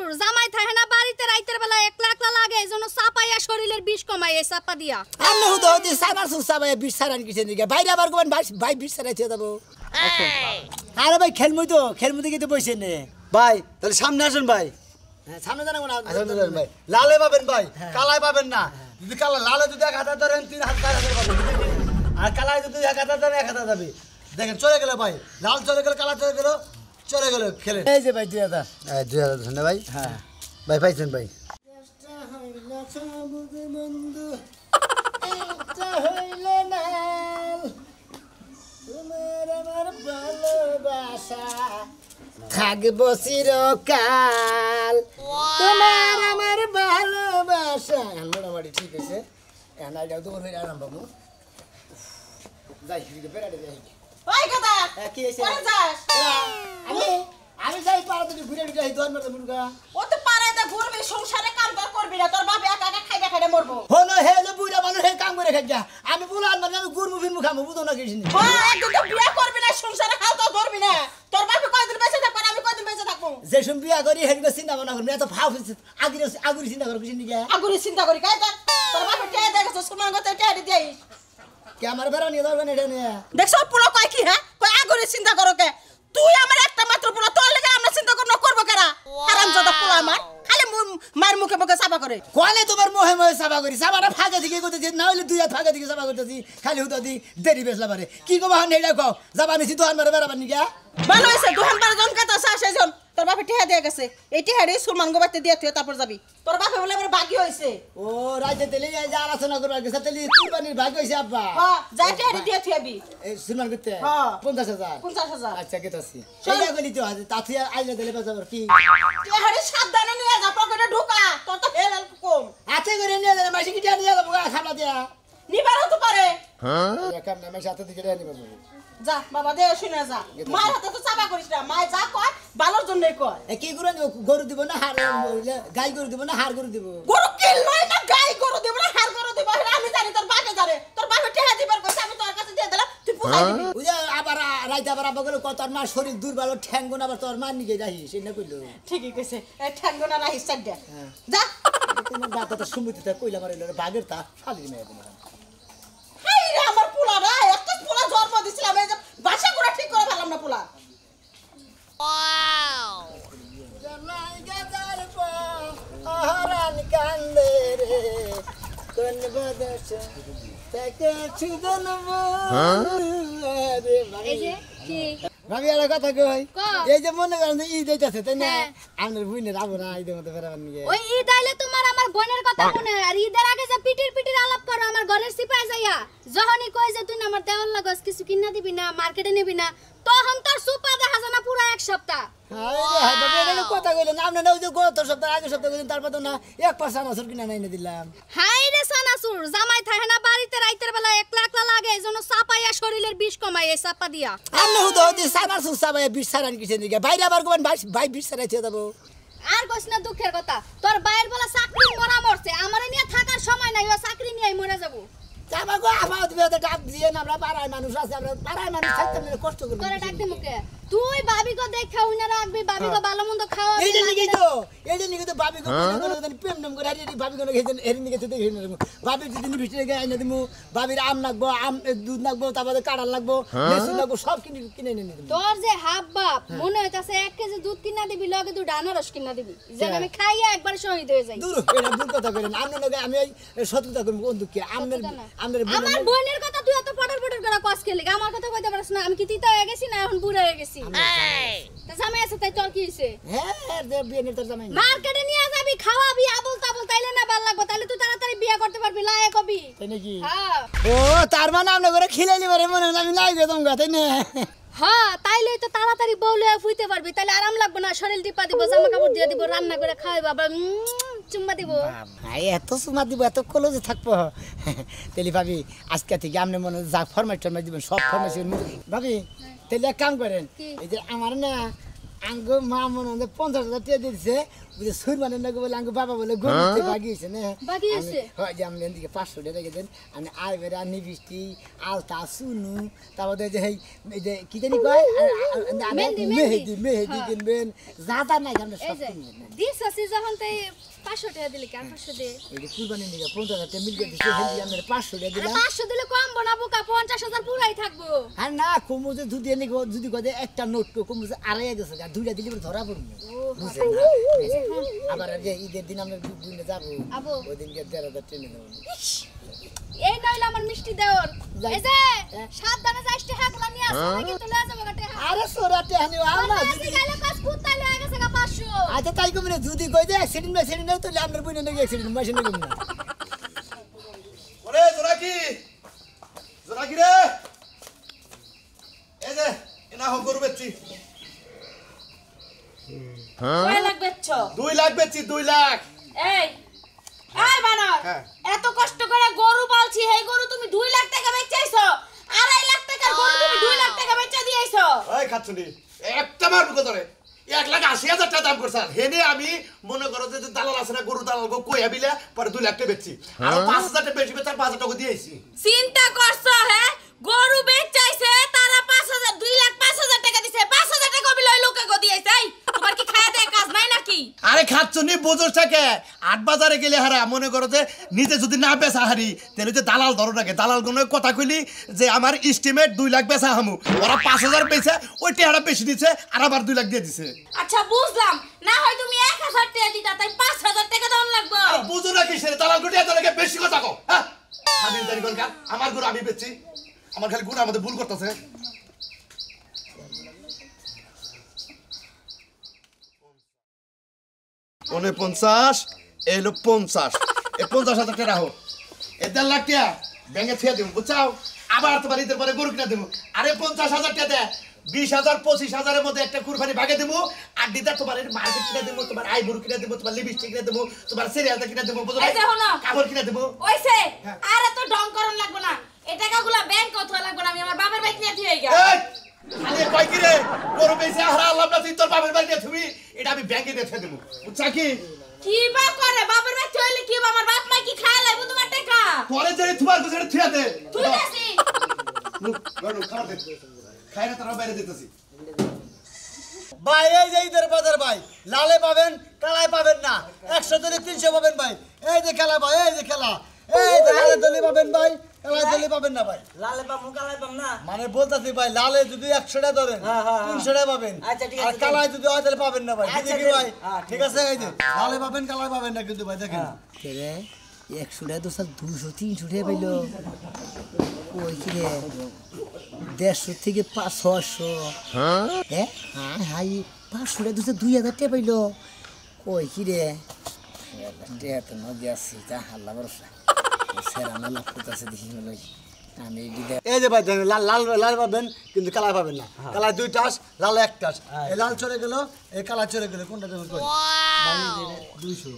সানাসুর জামাই থাকে না বাড়িতে রাইতের বেলা একলা একলা লাগে এজন্য চাপাইয়া শরীরের বিষ কমায় এই চাপা দিয়া আমি হুদা হতে সানাসুর চাপাইয়া বিষ সারান কিছে নিকে বাইরে আবার কোন ভাই বিষ সারাইতে যাবো আরে ভাই খেলমুতে গিয়ে বসে নে ভাই তাহলে সামনে আসেন ভাই। সামনে জানা না সামনে যান ভাই। লালে পাবেন ভাই, কালায় পাবেন না। যদি কালা লালে যদি 1000 ধরেন 3000 পাবেন, আর কালায় যদি 1000 ধরেন 1000 যাবে। দেখেন চলে গেল ভাই, লাল চলে গেল, কালা চলে গেল খেলেন। এই যে ভাই 2000 2000 না ভাই? হ্যাঁ ভাই পাইছেন ভাই। বন্ধু এটা হইল না তোমার আমার ভালোবাসা থাকবো চিরকাল তোমার আমার ভালোবাসা মোটামুটি ঠিক আছে এখন আইডিয়া তোমার হয়ে আরাম বাবু যাই বেড়াতে যাই ওই কথা কি হয়েছে কোন যাস আমি যাই পারা তুমি ঘুরে ঘুরে যাই দোয়ার মারতে মুরগা ও তো পারাতে ঘুরবি সংসারে কাম তো করবি না তোর বাপ একা একা খাইতে খাইতে মরবো হলো হে যে বুড়া মানুষ হে কাম করে খাইয়া আমি বলার মানে আমি গুরমু ফিরমু খামু বুঝো না কিছু হ্যাঁ একদম তো বিয়া করবি না সংসারে খাও তো ধরবি না তোর বাপ কয়দিন বেঁচে থাকবে আমি কয়দিন বেঁচে থাকবো যে শুন বিয়া করি হেডি চিন্তা ভাবনা করবি এত ভাব আগুরি চিন্তা করবি কিছু নিকে আগুরি চিন্তা করি কাই তোর বাপ কে দেখছ সুমান গতে টেডি দেই কে আমার বেড়া নিয়ে যাবেন এটা নিয়ে দেখছ পুরো কয় কি হ্যাঁ কয় আগুরি চিন্তা করো কে তুই আমার একটা মাত্র পুরো তোর লাগি আমরা চিন্তা করব কেরা হারামজাদা পোলা আমার খালি মার মুখে মুখে চাপা করে কোয়ালে তোমার মোহে মোহে সাবা করি সাবাটা ফাঁকা দিকে করতেছি না হইলে দুই হাত ফাঁকা দিকে সাবা করতেছি খালি হুদা দি দেরি বেসলা পারে কি কবা হন এটা কও যাবানি সি দোহান মারে বেড়াবার নিকে ভালো হইছে দুহান বার জন কাটা সেজন তোর বাপে টিহা দিয়ে গেছে এই টিহাড়ি সুলমান গোবাতে দিয়ে তুই তারপর যাবি তোর বাপে বলে আমার ভাগ্য হইছে ও রাইতে তেলে যা আলোচনা করবার গেছে তেলে কুরবানির ভাগ হইছে আব্বা হ্যাঁ যাই টিহাড়ি দিয়ে তুই আবি এই সুনার করতে হ্যাঁ 50000 50000 আচ্ছা কেতাছি সেইটা কইলি তো আছে তাতে আইলে দিলে বাজার কি টিহাড়ি সাবধানে নিয়ে যা পকেটে ঢোকা তোর তো হেল কম আছে করে নিয়ে যাবে মাসি কি নিয়ে যাবো খাবলা দিয়া নিবারও তো পারে হ্যাঁ একাম না মাসি হাতে দিকে নিয়ে যাবো যা বাবা দে শুনে যা মার হাতে তো চাপা করিস না মা যা কয় ভালোর জন্যই কয় এ কি করে গরু দিব না হার গাই গরু দিব না হার গরু দিব গরু কিনলই না গাই গরু দেব না হার গরু দেব আমি জানি তোর বাপে জানে তোর বাপে টিহা দিবার কইছে আমি তোর কাছে দিয়ে দিলাম তুই পুষাই দিবি ওই যে আবার রাইতে আবার আবার গেল কত মার শরীর দুর্বল ঠ্যাঙ্গন আবার তোর মার নিকে যাই সেটা কইলো ঠিকই কইছে এই ঠ্যাঙ্গনা রাহিস সাইড দে যা তোমার দাদা সুমতিতে কইলা মারিল বাগের তা ফালি মেয়ে তোমার হাই রে আমার পোলা রে এত পোলা জন্ম দিছিলাম এই যে বাসা করে ঠিক করে ফেললাম না পোলা ওয়াও জানাই গাজার পা আহারান কান্দে রে কোন বদস তাকে ছুদনব রে এই যে কি ভাবি আর কথা কই ক। এই যে মনে করেন যে ঈদ যাইতাছে তাই না হ্যাঁ। আমার বুইনে রাবো না ঈদের মধ্যে বেড়াবার নিয়ে ওই ঈদ আইলে তোমার আমার বোনের কথা মনে হয় আর ঈদের আগে যে পিটির আলাপ করো আমার ঘরের সিপাই যাইয়া যখনই কই যে তুই না আমার দেওয়ার লাগস কিছু কিনা দিবি না মার্কেটে নিবি না তখন তোর সুপা দেখা জানা পুরো এক সপ্তাহ হাই রে হাই বাবা কথা কইলেন আপনি না ওই যে গত সপ্তাহ আগে সপ্তাহ কইলেন তারপর তো না 1% আসর কিনা নাই দিলাম হাই রে সানাসুর জামাই থাকে না বাড়িতে রাইতের বেলা একলা একলা লাগে এজন্য চাপাইয়া শরীরের বিষ কমায় এই চাপা দিয়া আমি হুদা হতে সানাসুর চাপাইয়া বিষ সারান কিছে নিকে বাইরে আবার কোন ভাই বিষ সারাইতে যাবো আর কইছ না দুঃখের কথা তোর বাইরের বেলা চাকরি মরা মরছে আমারে নিয়ে থাকার সময় নাই ও চাকরি নিয়ে মরে যাবো যাবাগো আমার তুমি ডাক দিয়ে না আমরা পাড়ায় মানুষ আছে আমরা পাড়ায় মানুষ থাকতে আমরা কষ্ট করি তোরে ডাক দে মুকে তুই ভাবি কো দেখা উনা রাখবি ভাবি কো ভালো মন্দ খাওয়া এই যে নিকে তো ভাবি কো প্রেম নাম করে হারিয়ে ভাবি কো খেতেন এর নিকে তো দেখি না ভাবি যদি ভিতরে গায় না দিমু ভাবির আম লাগবো আম দুধ লাগবো তারপরে কাড়াল লাগবো লেসু লাগবো সব কিনে এনে দিমু তোর যে হাব বাপ মনে হইতাছে 1 কেজি দুধ কিনা দিবি লগে দুই আনারস কিনা দিবি যেন আমি খাইয়া একবার শহীদ হয়ে যাই দূর এটা ভুল কথা করেন আমনে লগে আমি ওই শত্রুতা করব কোন দুঃখে আমনের আমার বোনের কথা তুই এত পটর করে কস খেলি আমার কথা কইতে পারছ না আমি কি তিতা হয়ে গেছি না এখন বুড়া হয়ে গেছি তা জামাই আছে তাই তোর কি হইছে হ্যাঁ দে বিয়ে তোর জামাই মার্কেটে নিয়ে যাবি খাওয়াবি আবল তাবল তাইলে না ভালো লাগবে তাইলে তুই তাড়াতাড়ি বিয়ে করতে পারবি লায়ে কবি তাই নাকি হ্যাঁ ও তার মানে আমনে করে খিলাইলি পারে মনে হয় আমি লাই গেতাম গা তাই না হ্যাঁ তাইলে তো তাড়াতাড়ি বউলে ফুইতে পারবি তাইলে আরাম লাগবে না শরীর টিপা দিব জামা কাপড় দিয়ে দিব রান্না করে খাওয়াইব আবার চুম্মা দিব ভাই এত সুমা দিব এত কলজে থাকবো তেলি ভাবি আজকে থেকে আপনি মনে যা ফরমাইশ টরমাইশ দিবেন সব ফরমাইশ ভাবি তাহলে এক কাম করেন এই যে আমার না আঙ্গো মা মনে হয় 50,000 টাকা দিয়েছে বুঝে সুর মানে না বলে আঙ্গো বাবা বলে গরিবতে বাগিয়েছে না বাগিয়েছে? হয় যে আমি এদিকে 500 টাকা রেখে দেন আমি আই বেড়া নিবিষ্টি আলতা সুনু তারপরে যে এই যে কি জানি কয় মেহেদি কিনবেন যা তা নাই আমরা এই সব যে কিনবেন না দিস আছে যখন তাই 500 টাকা দিলি কার 500 দে এই যে কুরবানি নিয়ে 50,000 টাকা মিল দিয়েছে হেদি আমরা 500 টাকা আরে দিলাম 500 দিলে কম বনা বোকা 50,000 পুরাই থাকবো আর না কুমু যে যদি এনে যদি কদে একটা নোট কুমু যে আড়াই গেছে আর দুইটা দিলে পরে ধরা পড়বে বুঝছেন না আবার যে ঈদের দিন আমরা দুইটা যাবো আবো। ওই দিনকে 1,500 ট্রেনে যাবো এই নইলে আমার মিষ্টি দেওর যাই। এই যে সাবধানে যাইস তে হাগলা নিয়ে আসো নাকি তুলে যাবো গটে আরে সোরাতে হানি আলা যদি গাইলে কাজ কুত্তা লয়ে গেছে গা 500 আচ্ছা তাই কমনে যদি কই যে অ্যাক্সিডেন্ট না তো আমরা বইনে নাকি অ্যাক্সিডেন্ট মাসে নাকি না ওরে জোনাকি রে এই যে এনা হোক গরু বেচছি কয় লাখ বেচছ 2 লাখ বেচছি 2 লাখ এই এই বানর হ্যাঁ। এত কষ্ট করে গরু পালছি এই গরু তুমি 2 লাখ টাকা বেচাইছো 2.5 লাখ টাকার গরু তুমি 2 লাখ টাকা বেচা দিয়েছো ওই খাচ্ছুনি একটা মার বুকে ধরে 1,80,000 টাকা দাম করছাল হেনে আমি মনে করো যে দালাল আছে না গরু দালাল গো কই আবিলে পরে 2 লাখ টাকা বেচছি আর 5,000 টাকা বেশি বেচার 5,000 টাকা দিয়েছি চিন্তা করছো হ্যাঁ গরু বেচাইছে তারা 5,000 2 লাখ 5,000 টাকা দিছে 5,000 টাকা বিলয় লোকে গো দিয়েছে এই তোমার কি খায়া দেয় কাজ নাই নাকি আরে খাচ্ছুনি বুঝোস থাকে 8 বাজারে গেলে হারা মনে করো যে নিজে যদি না বেচা হারি তাহলে যে দালাল ধরো নাকি দালাল কোনো কথা কইলি যে আমার এস্টিমেট 2 লাখ বেচা হামু ওরা 5,000 বেচে ওই টাকাটা বেশি দিছে আর আবার 2 লাখ দিয়ে দিছে আচ্ছা বুঝলাম না হয় তুমি 1,000 টাকা দিতা তাই 5,000 টাকা দাম লাগবে আর বুঝো না কিসের দালাল গুটি এত লাগে বেশি কথা কও হ্যাঁ আমি জানি কোন কার আমার গরু আমি বেচছি আমার খালি গুণ আমাদের ভুল করতেছে 49 এলো 50 এই 50,000 টাকা রাখো এ 1.5 লাখ টাকা ব্যাংকে থিয়া দেব বুঝছাও আবার তোমার ঈদের পরে গরু কিনা দেব আরে 50,000 টাকা দে 20,000 25,000 এর মধ্যে একটা কুরবানি ভাগে দেব আর দিদা তোমার মার্কেট কিনা দেব তোমার আই গরু কিনা দেব তোমার লিপস্টিক কিনা দেব তোমার সিরিয়ালটা কিনা দেব বুঝছো এই দেখো না। কাপড় কিনা দেব ওইছে আর এত ঢং করন লাগবে না এই টাকাগুলো ব্যাংক অথবা লাগবে না আমি আমার বাবার বাইক নিয়ে দিয়ে গেল এই খালি কই কি রে গরু বেচে হারা আল্লাহ না তুই তোর বাপের বাড়ি দিয়ে তুমি এটা আমি ব্যাংকে দিয়ে দেব বুঝছা কি কি বা করে বাবার বাইক হইলে কি আমার বাপ মা কি খায় লাগবে তোমার টাকা পরে যে তোমার কাছে থিয়া দে তুই দেছি গরু খাবার দে খাই না তোরা বাইরে দিতেছি ভাই এই যে ঈদের বাজার ভাই লালে পাবেন কালায় পাবেন না 100 দিলে 300 পাবেন ভাই এই যে খেলা ভাই এই যে খেলা এই যে লালে দলি পাবেন ভাই কালায় দলি পাবেন না ভাই লালে পাম কালাই পাম না মানে বলতাছি ভাই লালে যদি 100 টাকা ধরেন হ্যাঁ, হ্যাঁ, 300 টাকা পাবেন আচ্ছা, ঠিক আছে, আর কালায় যদি হয় তাহলে পাবেন না ভাই ঠিক আচ্ছা, আছে ঠিক ভাই হ্যাঁ, ঠিক আছে এই যে লালে পাবেন কালায় পাবেন না কিন্তু ভাই দেখেন হ্যাঁ। রে 100 টাকা তো স্যার 200 300 টাকা পাইলো ওই কি রে 150 থেকে 600 হ্যাঁ হ্যাঁ হাই 500 টাকা 2,000 টাকা পাইলো কই কি রে টাকা তো নদী আসছি তা হাল্লা ভরসা সেরা না লাভ করতেছে দেখি লই আমি দিদা এই যে ভাই দেখেন, লাল লাল লাল পাবেন কিন্তু কালা পাবেন না কালা 2 টাস লাল 1 টাস এই লাল চলে গেল এই কালা চলে গেল কোনটা দেবেন কই 200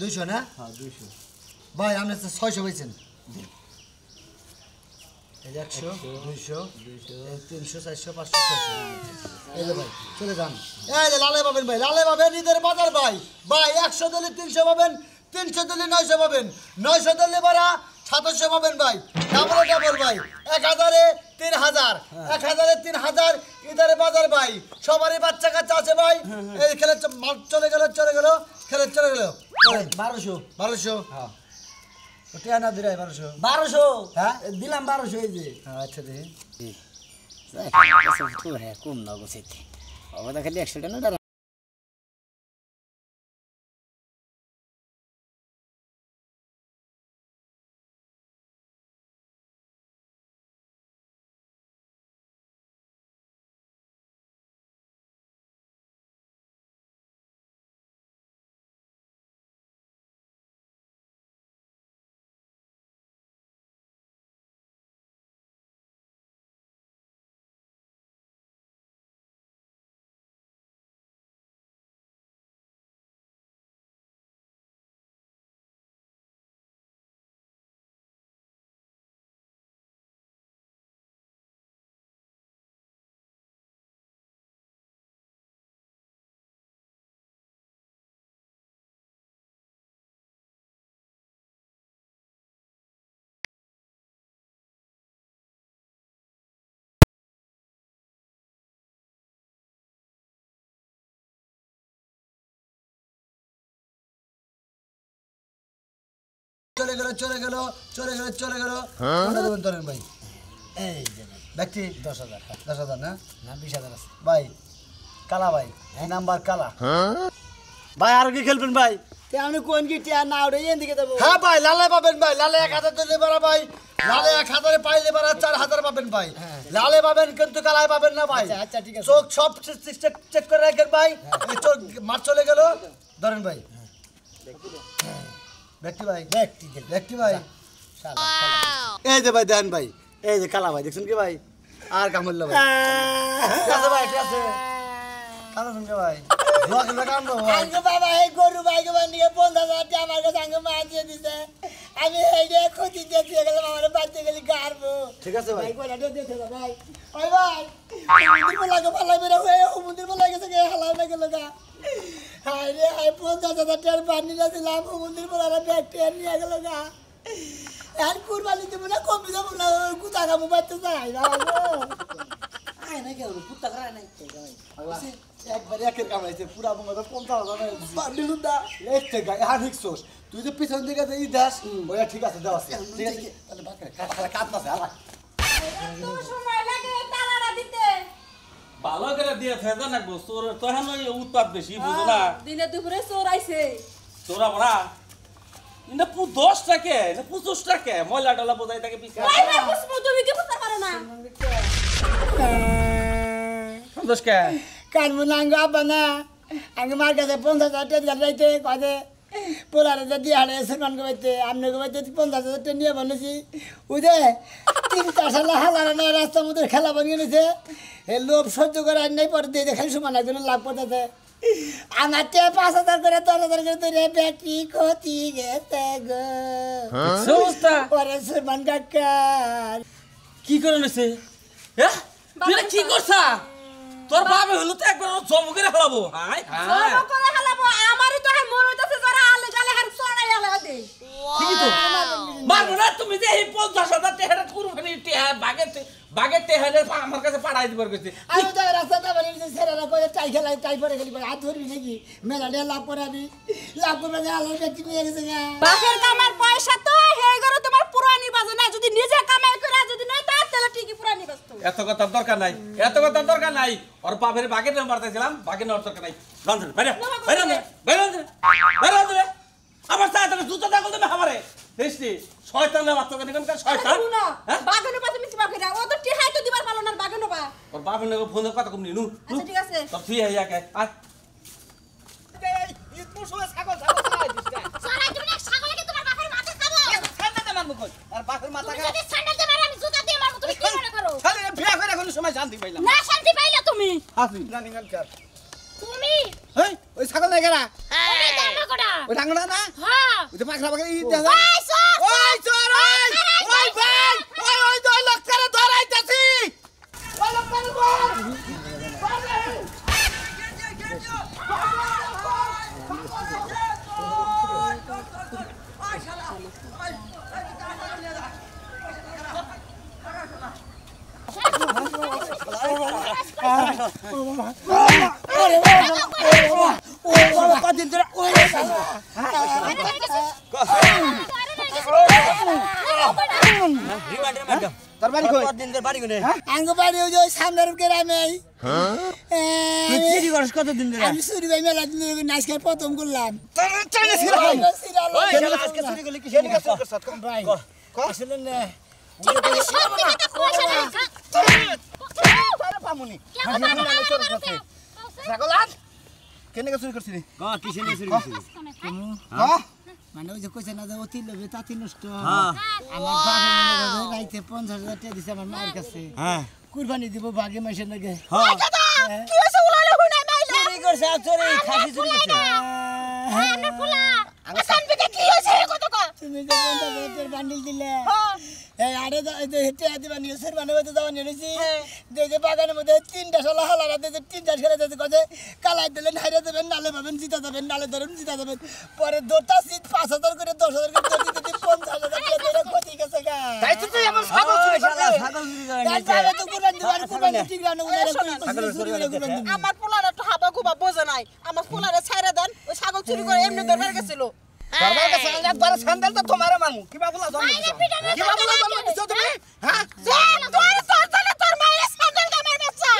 200 না হ্যাঁ 200 ভাই আপনি 600 পাইছেন এই 100 200 300 400 500 600 এই যে ভাই চলে যান এই যে লালে পাবেন ভাই লালে পাবেন ঈদের বাজার ভাই ভাই 100 দিলে 300 পাবেন 300 দিলে 900 পাবেন 900 দিলে বারা 700 পাবেন ভাই ডাবল ডাবল ভাই 1000 এ 3000 1000 এ 3000 ঈদের বাজার ভাই সবারই বাচ্চা কাচ্চা আছে ভাই এই খেলে চলে গেল খেলে চলে গেল 1200 1200 হ্যাঁ ওটা না দিরাই 1200 1200 হ্যাঁ দিলাম 1200 এই যে আচ্ছা দেখি কম না গোছাইতে বাবা খালি 100 টাকা চলে গেল ধরেন ভাই এই যে ব্যক্তি 10,000 10,000 না না 20,000 আছে ভাই কালা ভাই নাম্বার কালা ভাই আর কি খেলবেন ভাই তে আমি কোন কি টিয়া না ওরে এদিকে দেব হ্যাঁ ভাই লালে পাবেন ভাই লালে 1000 দিলে বাড়া ভাই লালে 1000 পাইলে বাড়া 4000 পাবেন ভাই লালে পাবেন কিন্তু কালায় পাবেন না ভাই আচ্ছা ঠিক আছে চোখ সব চেক করে রাখেন ভাই এই চোখ মার চলে গেল ধরেন ভাই ব্যক্তি ভাই ব্যক্তি ভাই এই যে ভাই দেন ভাই এই যে কালা ভাই দেখছেন কি ভাই আর কামড়ল ভাই ঠিক আছে ভাই ঠিক আছে কালা শুনকে ভাই দোয়া করে কাম দাও ভাই আঙ্গ বাবা এই গরু ভাইকে বানিয়ে 50,000 টাকা আমার কাছে আঙ্গ মা দিয়ে দিছে আমি এই যে ক্ষতি দিয়ে গেলাম আমার বাচ্চা গেলি গারবো ঠিক আছে ভাই ভাই কোলাটা দিতে দাও ভাই ওই ভাই মন্দির বলাকে ভালাই বেরা হয়ে মন্দির বলা গেছে কে হালাই না গেল গা হাই রে হাই 50,000 টাকার বানি না দিলাম মন্দির বলারা ব্যাগটি নিয়ে গেল গা আর কুরবানি দেব না কমে যাব না কুতা কামু বাইতে যাই বাবা আয় না কেন কুতা করা নাই একবার একের কামাইছে পুরা বঙ্গটা 50,000 বান্ডিলুন দা লেটে গায় আর হিকসোস তুই যে পিছন দিকে যে ই দাস ওয়া ঠিক আছে দাও আছে ঠিক আছে তাহলে বাকরে কাট না আলা তো সময় লাগে তালাটা দিতে ভালো করে দিয়ে ফেদা না গো তোর তখন ওই উৎপাদ বেশি বুঝো না দিনে দুপুরে চোর আইছে তোরা বড়া ইনা 10 টাকা না 25 টাকা ময়লা টলা বোঝাই থাকে পিছে ভাই ভাই কুসমু তুমি কি বুঝতে পারো না সন্তোষ কে কানমুনাঙ্গ আবানা আঙ্গ মার কাছে 50,000 টাকা গাইতে কদে পোলারে যদি হাড়ে সরমান গাইতে আমনে গাইতে 50,000 টাকা নিয়ে বানাছি উদে 3-4 সাল হালারে না রাস্তা মধ্যে খেলা বানিয়ে নিছে এ লোভ সহ্য করে আর নাই পরে দিয়ে দেখাই সমান একজন লাভ করতেছে আমার তে 5,000 করে 10,000 করে তোরে ব্যাটারি ক্ষতি গেছে গো সমস্যা ওরে সরমান কাকা কি করে নছে হ্যাঁ তুই কি করছা তোর বাবা হলো তো একবার জম করে ফেলাবো হাই হাই জব করে হালাবো আমারই তো হ্যাঁ মন হইতাছে যারা আলে গালে হার ছড়াই আলে দে ঠিকই তো মারবো না তুমি যে এই 50,000 টাকা কুরবানি বাগে টেহারে আমার কাছে পাঠাই দিবার কইছে আমি তো রাস্তাটা বানিয়ে সেরারা করে টাই খেলাই টাই পরে গেলি হাত ধরবি নাকি মেলাটা লাভ করাবি লাভ করবে না আলোর ব্যক্তি নিয়ে গেছে গা বাপের কামার পয়সা তো হেই গরো তোমার পুরানি বাজে না যদি নিজে কামাই করে যদি নাই তাহলে ঠিকই পুরানি বাজতো এত কথা দরকার নাই ওর বাপের বাগে নাম্বার দিয়েছিলাম বাগে নেওয়ার দরকার নাই রঞ্জন বাইরে আমার সাথে জুতো দাগল দেবে আমারে দেখছি শয়তান না বাচ্চা কেন শয়তান না বাগানো পাতে মিছি বাগেরা ও তো টিহাই তো দিবার পালো না বাগানো বা ওর বাপের নাকি ফোন কথা কম নিনু আচ্ছা ঠিক আছে সব তুই আইয়াকে আয় সারা তুমি না ছাগলকে তোমার বাপের মাথা খাবো ছান্ডাতে মারবো কই আর বাপের মাথা তুমি যদি স্যান্ডেল দিয়ে মারো আমি জুতা দিয়ে মারবো তুমি কি মনে করো খালি বিয়া করে কোনো সময় শান্তি পাইলাম না শান্তি পাইলা তুমি আসি জানি গান কার তুমি হেই ওই ছাগল নাই কেরা ওরে দামা কোডা ওই ডাঙ্গনা না হ্যাঁ ওই তো পাখরা পাখরা ই দেখা ওই সর ওই চোর ওই ভাই ওই দুই লোক করে ধরাইতাছি ওই লোক করে কদিন ধরে ওই তোর বাড়ি কই আঙ্গ বাড়ি ওই যে সামনের গ্রামে তুই চুরি করছ কতদিন ধরে আমি চুরি ভাই মেলা দিন নাচকে প্রথম করলাম তোর চাইলে ছিল ভাই ওই আজকে চুরি করলি কি সেটা করছ ভাই আসলে না তুমি শান্তি কথা কইছ না তোর পামুনি ছাগল কেনে চুরি করছিস কি চুরি করছিস মানে ওই যে কইছে না যে অতি লোভে তাতি নষ্ট আমার বাবা রাইতে 50,000 টাকা দিছে আমার মায়ের কাছে কুরবানি দিব ভাগে মাসে নাকি কি হইছে উলালে হুনাই মাইলা চুরি করছে চুরি খাসি চুরি করছে আমার পোলা শান্তি কি হইছে কত কো তুমি যে 50,000 বান্ডিল দিলে এই আরে হেঁটে হাতে বানিয়ে সের বানাবে তো যাওয়া নিয়েছি দেখে বাগানের মধ্যে 3টা শালা হালারা দিয়েছে 3টা ছেড়ে দিয়েছে কাজে কালাই দিলেন হাইরে দেবেন নালে পাবেন জিতা যাবেন নালে ধরেন জিতা যাবেন পরে দুটা সিট 5,000 করে 10,000 করে দিতে দিতে 50,000 টাকা ক্ষতি গেছে গা তাই তো তুই আমার ছাগল চুরি করছিস ছাগল চুরি করে তাহলে তো কুরবানি দিবার কুরবানি ঠিক রানো উনারে চুরি করে কুরবানি আমার পোলারে তো হাবা গুবা বোঝে নাই আমার পোলারে ছাইরা দেন ওই ছাগল চুরি করে এমনি ধরে গেছিল বাবার কাছে একবার স্যান্ডেল তো তোমারে মারমু কিবা বলা জন্ম দিছো কিবা বলা জন্ম দিছো তুমি হ্যাঁ তোর মায়ের স্যান্ডেল আমার বাচ্চা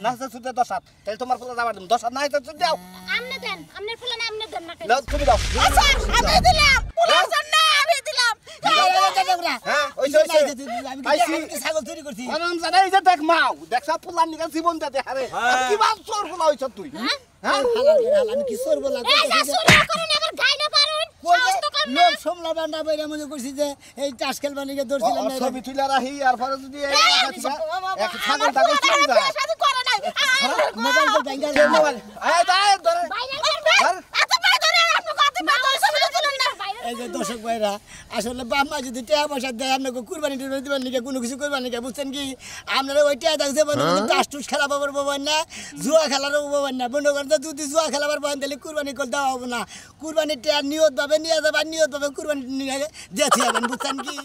না সে সুদে 10 হাত তাহলে তোমার ফুলা যাবার দিম 10 হাত নাই তো সুদ দাও আমনে দেন আমনের ফুলা না আমনে দেন না নাও তুমি দাও আচ্ছা আমি দিলাম পুলার জন্য আমি দিলাম হ্যাঁ ওই আমি কি ছাগল চুরি করছি আরাম জানা এই যে দেখ মাও দেখছা ফুলার নিকা জীবন দে হারে কিবা চোর ফুলা হইছ তুই হ্যাঁ আমি কি সরব লাগবে এই যা শুরু করুন আবার গাইনা পারুন সাহস তো কম না লোক সমলা বান্ডা বাইরা মনে করছি যে এই টাস খেলবা নিকে ধরছিলাম না ছবি তুইলা রাহি আর পরে যদি এক ছাগল টাগল চুরি যায় সাথে করে নাই মোবাইল তো ব্যাংকার মোবাইল আয় দাই ধরে বাইরে এত পাই ধরে আপনি কত পাই ধরে ছবি তুলেন না এই যে দর্শক ভাইরা আসলে বাপ মা যদি টাকা পয়সা দেয় আপনাকে কুরবানি টুরবানি দিবেন নাকি কোনো কিছু করবেন নাকি বুঝছেন কি আপনারা ওই টাকা দেখছে টাস টুস খেলা পাবার পাবেন না জুয়া খেলারও পাবেন না মনে করেন যদি জুয়া খেলাবার পাবেন তাহলে কুরবানি করে দেওয়া হবে না কুরবানি টাকা নিয়ত ভাবে নিয়ে যাবেন নিয়ত ভাবে কুরবানি নিয়ে যেতে হবেন বুঝছেন কি